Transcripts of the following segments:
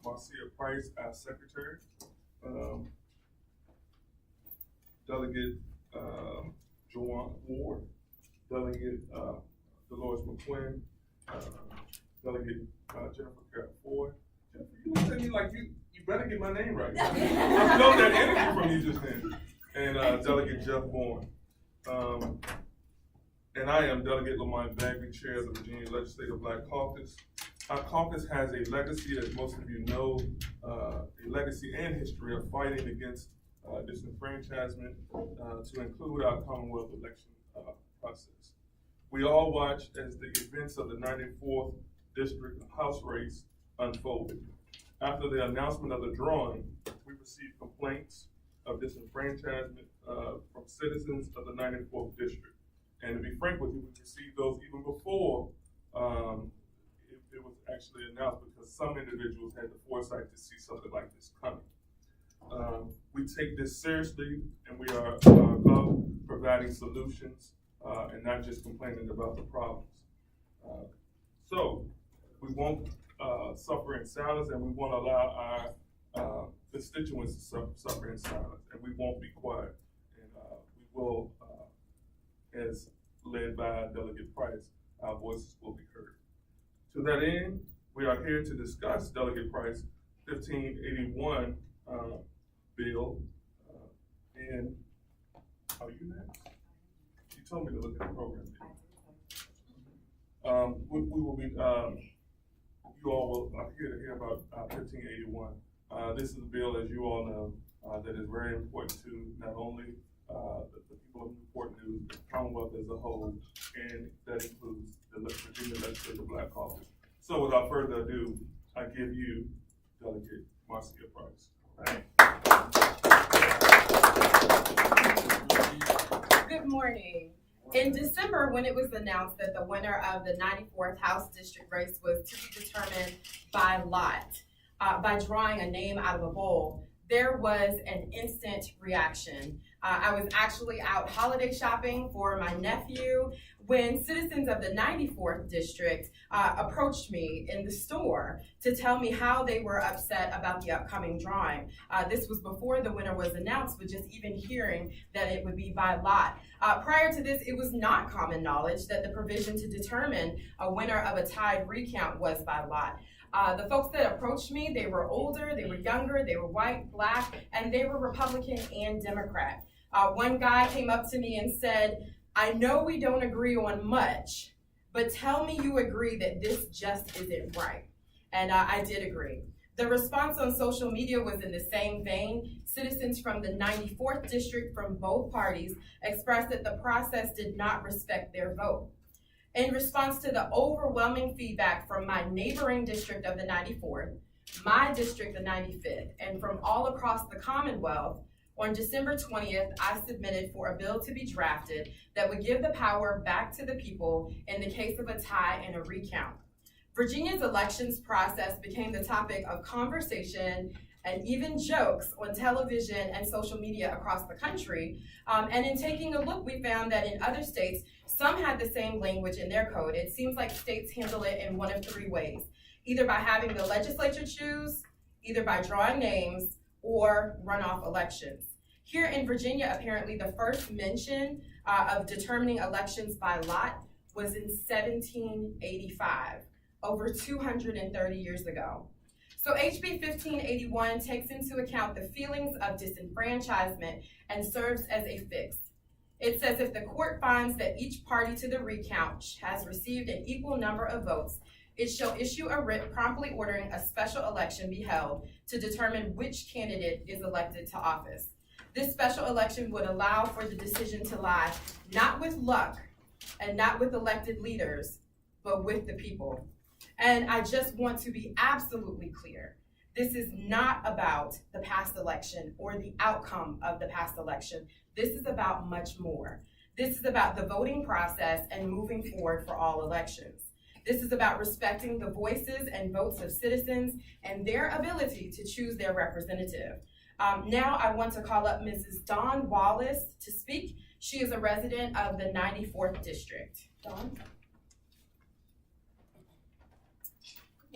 Marcia Price as secretary. Delegate Joanne Ward, Delegate Dolores McQuinn, Delegate Jennifer Carroll Ford. Jennifer, you looked at me like you better get my name right. I felt that energy from you just then. And Delegate Jeff Bourne. And I am Delegate Lamont Bagley, Chair of the Virginia Legislative Black Caucus. Our caucus has a legacy, as most of you know, a legacy and history of fighting against disenfranchisement to include our Commonwealth election process. We all watched as the events of the 94th District House race unfolded. After the announcement of the drawing, we received complaints of disenfranchisement from citizens of the 94th District. And to be frank with you, we received those even before it was actually announced, because some individuals had the foresight to see something like this coming. We take this seriously, and we are about providing solutions and not just complaining about the problems. So we won't suffer in silence, and we won't allow our constituents to suffer in silence, and we won't be quiet. And we will, as led by Delegate Price, our voices will be heard. To that end, we are here to discuss Delegate Price 1581 bill. And are you next? You told me to look at the program. We will be, you all are here to hear about 1581. This is a bill, as you all know, that is very important to not only the people of Newport News, the Commonwealth as a whole, and that includes the Virginia Legislative Black Caucus. So without further ado, I give you Delegate Marcia Price. Right. Good morning. In December, when it was announced that the winner of the 94th House District race was to be determined by lot, by drawing a name out of a bowl, there was an instant reaction. I was actually out holiday shopping for my nephew when citizens of the 94th District approached me in the store to tell me how they were upset about the upcoming drawing. This was before the winner was announced, but just even hearing that it would be by lot. Prior to this, it was not common knowledge that the provision to determine a winner of a tied recount was by lot. The folks that approached me, they were older, they were younger, they were white, black, and they were Republican and Democrat. One guy came up to me and said, "I know we don't agree on much, but tell me you agree that this just isn't right." And I did agree. The response on social media was in the same vein. Citizens from the 94th District from both parties expressed that the process did not respect their vote. In response to the overwhelming feedback from my neighboring district of the 94th, my district, the 95th, and from all across the Commonwealth, on December 20th, I submitted for a bill to be drafted that would give the power back to the people in the case of a tie and a recount. Virginia's elections process became the topic of conversation and even jokes on television and social media across the country. And in taking a look, we found that in other states, some had the same language in their code. It seems like states handle it in one of three ways: either by having the legislature choose, either by drawing names, or runoff elections. Here in Virginia, apparently the first mention of determining elections by lot was in 1785, over 230 years ago. So HB 1581 takes into account the feelings of disenfranchisement and serves as a fix. It says if the court finds that each party to the recount has received an equal number of votes, it shall issue a writ promptly ordering a special election be held to determine which candidate is elected to office. This special election would allow for the decision to lie not with luck and not with elected leaders, but with the people. And I just want to be absolutely clear. This is not about the past election or the outcome of the past election. This is about much more. This is about the voting process and moving forward for all elections. This is about respecting the voices and votes of citizens and their ability to choose their representative. Now I want to call up Mrs. Dawnn Wallace to speak. She is a resident of the 94th District. Dawnn?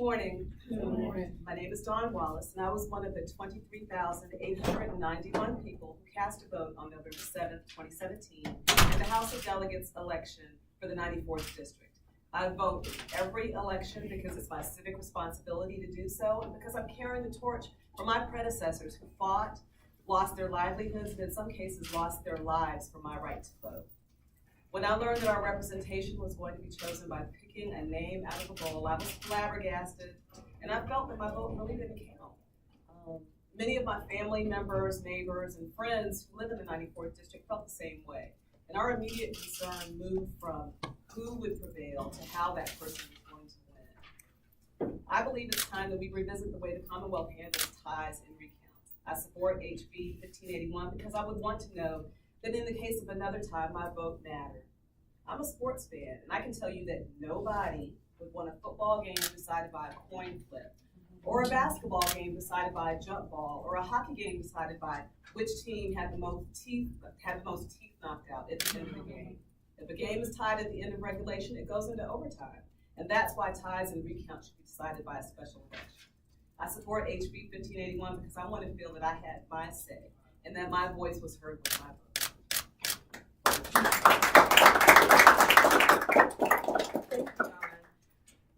Morning. Good morning. My name is Dawnn Wallace, and I was one of the 23,891 people who cast a vote on November 7th, 2017, in the House of Delegates election for the 94th District. I vote in every election because it's my civic responsibility to do so, and because I'm carrying the torch for my predecessors who fought, lost their livelihoods, and in some cases lost their lives for my right to vote. When I learned that our representation was going to be chosen by picking a name out of a bowl, I was flabbergasted, and I felt that my vote really didn't count. Many of my family members, neighbors, and friends who live in the 94th District felt the same way, and our immediate concern moved from who would prevail to how that person was going to win. I believe it's time that we revisit the way the Commonwealth handles ties and recounts. I support HB 1581 because I would want to know that in the case of another tie, my vote mattered. I'm a sports fan, and I can tell you that nobody would want a football game decided by a coin flip, or a basketball game decided by a jump ball, or a hockey game decided by which team had the most teeth knocked out at the end of the game. If a game is tied at the end of regulation, it goes into overtime, and that's why ties and recounts should be decided by a special election. I support HB 1581 because I want to feel that I had my say, and that my voice was heard with my vote.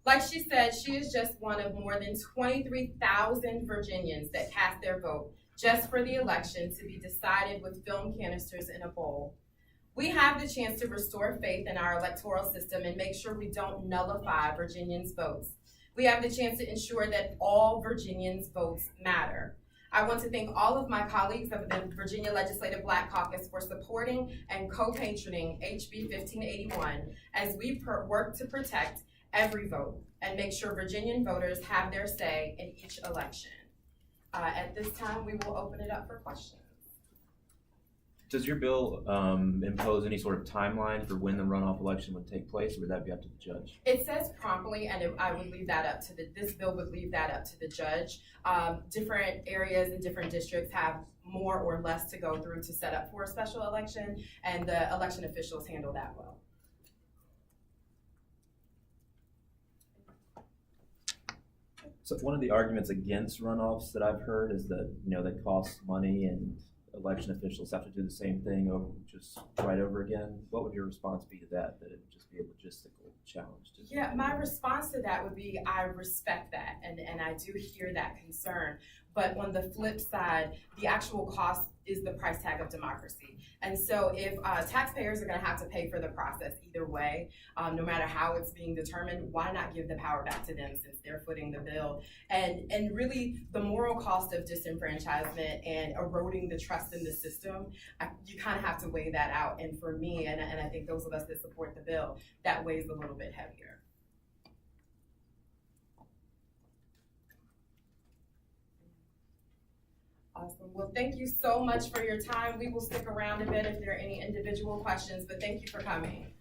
Like she said, she is just one of more than 23,000 Virginians that cast their vote just for the election to be decided with film canisters in a bowl. We have the chance to restore faith in our electoral system and make sure we don't nullify Virginians' votes. We have the chance to ensure that all Virginians' votes matter. I want to thank all of my colleagues of the Virginia Legislative Black Caucus for supporting and co-patroning HB 1581 as we work to protect every vote and make sure Virginian voters have their say in each election. At this time, we will open it up for questions. Does your bill impose any sort of timeline for when the runoff election would take place, or would that be up to the judge? It says promptly, and I would leave that up to this bill would leave that up to the judge. Different areas and different districts have more or less to go through to set up for a special election, and the election officials handle that well. So one of the arguments against runoffs that I've heard is that, they cost money and election officials have to do the same thing just right over again. What would your response be to that it would just be a logistical challenge? Yeah, my response to that would be I respect that, and I do hear that concern. But on the flip side, the actual cost is the price tag of democracy. And so if taxpayers are gonna have to pay for the process either way, no matter how it's being determined, why not give the power back to them since they're footing the bill? And really the moral cost of disenfranchisement and eroding the trust in the system, you kind of have to weigh that out. And for me, and I think those of us that support the bill, that weighs a little bit heavier. Awesome. Well, thank you so much for your time. We will stick around a bit if there are any individual questions, but thank you for coming.